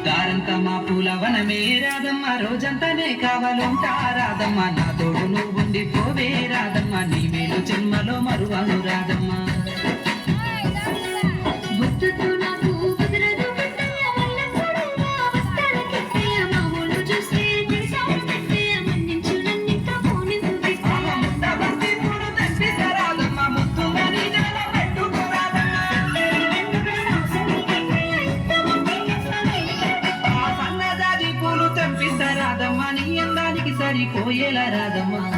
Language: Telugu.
దారంతా మా పూల వనమే రాధమ్మ రోజంతానే కావాలంటా రాధమ్మ నా తోడు నువ్వు ఉండిపోవే రాధమ్మ నీ మేలు జన్మలో మరువను రాధమ్మ రాధమ్మ నీ అందానికి సరిపోయేలా రాధమ్మ